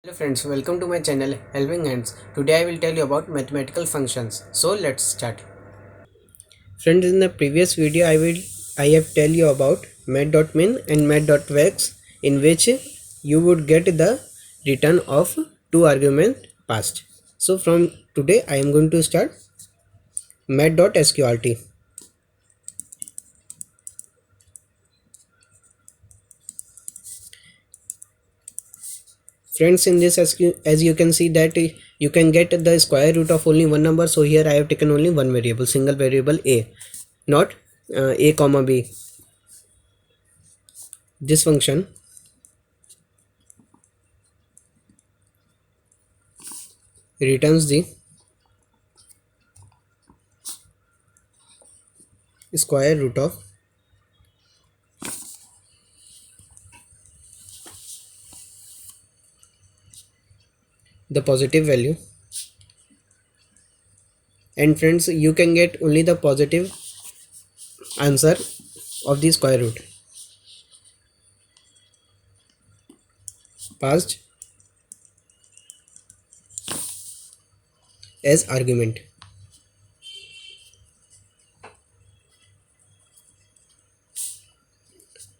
Hello friends, welcome to my channel Helping Hands. Today I will tell you about mathematical functions. So let's start. Friends, in the previous video I have tell you about mat.min and mat.vex, in which you would get the return of two argument passed. So from today I am going to start mat.sqrt. Friends, in this as you can see that you can get the square root of only one number. So here I have taken only one variable, single variable a, not a comma b. This function returns the square root of the positive value, and friends, you can get only the positive answer of the square root passed as argument.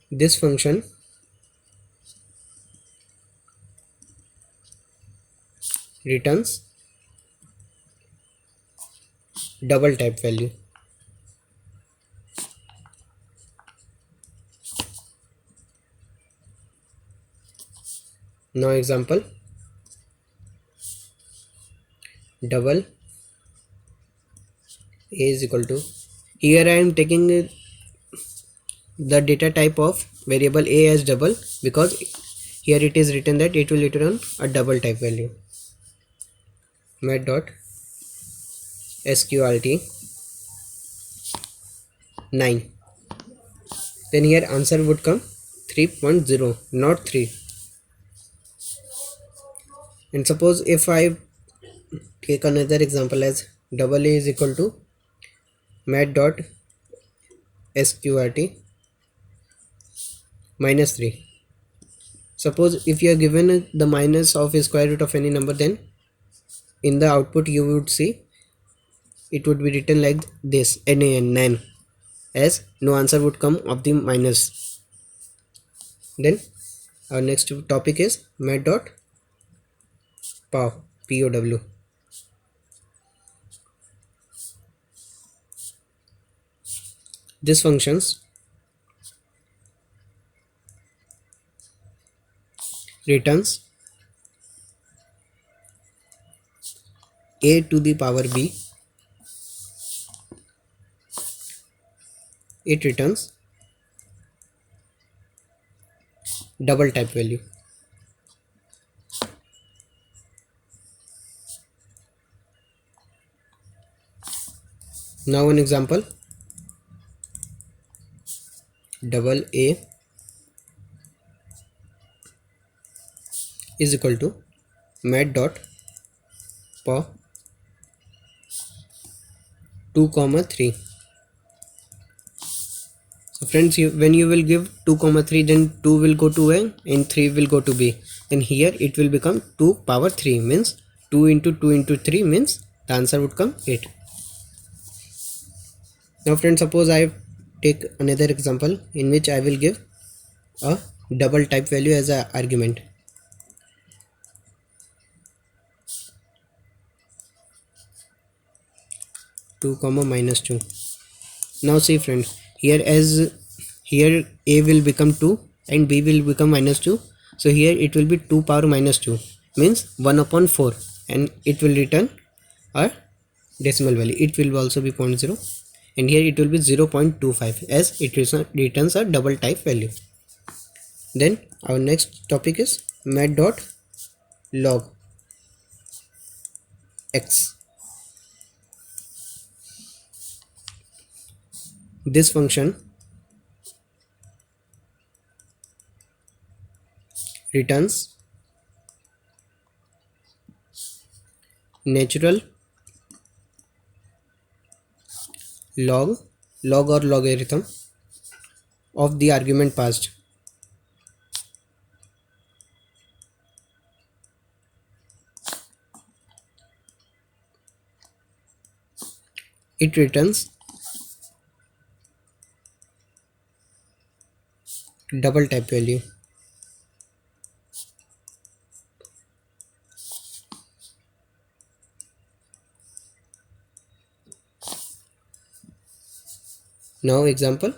This function returns double type value. Now example, double a is equal to, here I am taking the data type of variable a as double, because here it is written that it will return a double type value. Mat dot sqrt 9, then here answer would come 3.0, not 3. And suppose if I take another example as double a is equal to mat dot sqrt minus 3. Suppose if you are given the minus of a square root of any number, then in the output you would see it would be written like this, nan, as no answer would come of the minus. Then our next topic is mat dot pow, pow. This functions returns a to the power b. It returns double type value. Now an example, double a is equal to mat dot pow 2 comma 3. So friends, when you will give 2 comma 3, then 2 will go to a and 3 will go to b. Then here it will become 2 power 3, means 2 into 2 into 3 means the answer would come 8. Now friends, suppose I take another example in which I will give a double type value as an argument. Two comma minus 2. Now see friends, here as here a will become 2 and b will become minus 2, so here it will be 2 power minus 2, means 1 upon 4, and it will return a decimal value. It will also be 0.0, and here it will be 0.25, as it returns a double type value. Then our next topic is mat dot log x. This function returns natural log or logarithm of the argument passed. it returns double type value. Now example,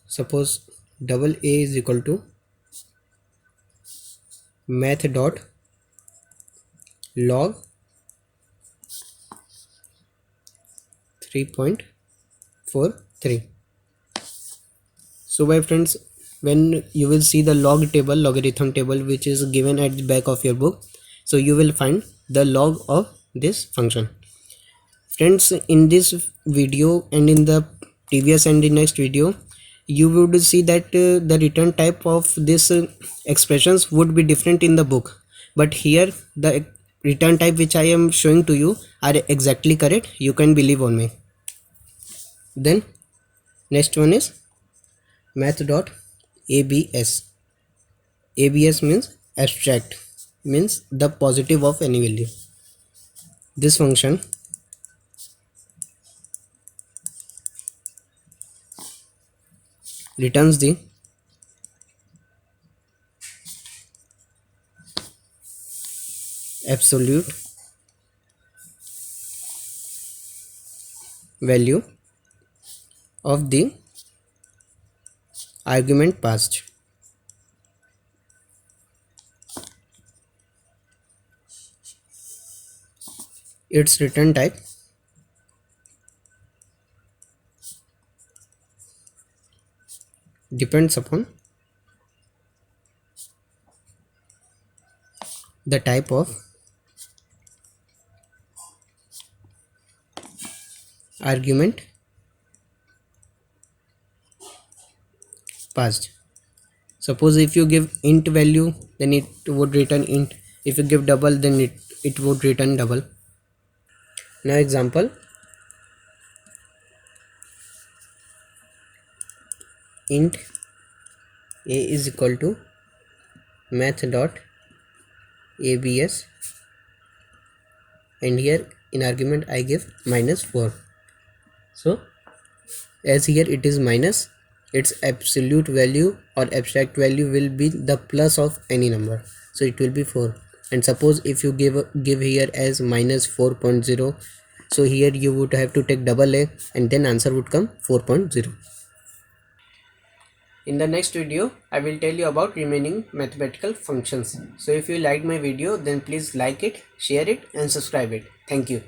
suppose double a is equal to math dot log 3.43. So my friends, when you will see the logarithm table which is given at the back of your book, so you will find the log of this function. Friends, in this video and in the previous and the next video, you would see that the return type of this expressions would be different in the book, but here the return type which I am showing to you are exactly correct. You can believe on me. Then next one is math dot abs. Abs means abstract, means the positive of any value. This function returns the absolute value of the argument passed. Its return type depends upon the type of argument passed. Suppose if you give int value, then it would return int. If you give double, then it would return double. Now example, int a is equal to math dot abs, and here in argument I give -4. So as here it is minus, its absolute value or abstract value will be the plus of any number, so it will be 4. And suppose if you give here as -4.0, so here you would have to take double a and then answer would come 4.0. In the next video, I will tell you about remaining mathematical functions. So if you liked my video, then please like it, share it and subscribe it. Thank you.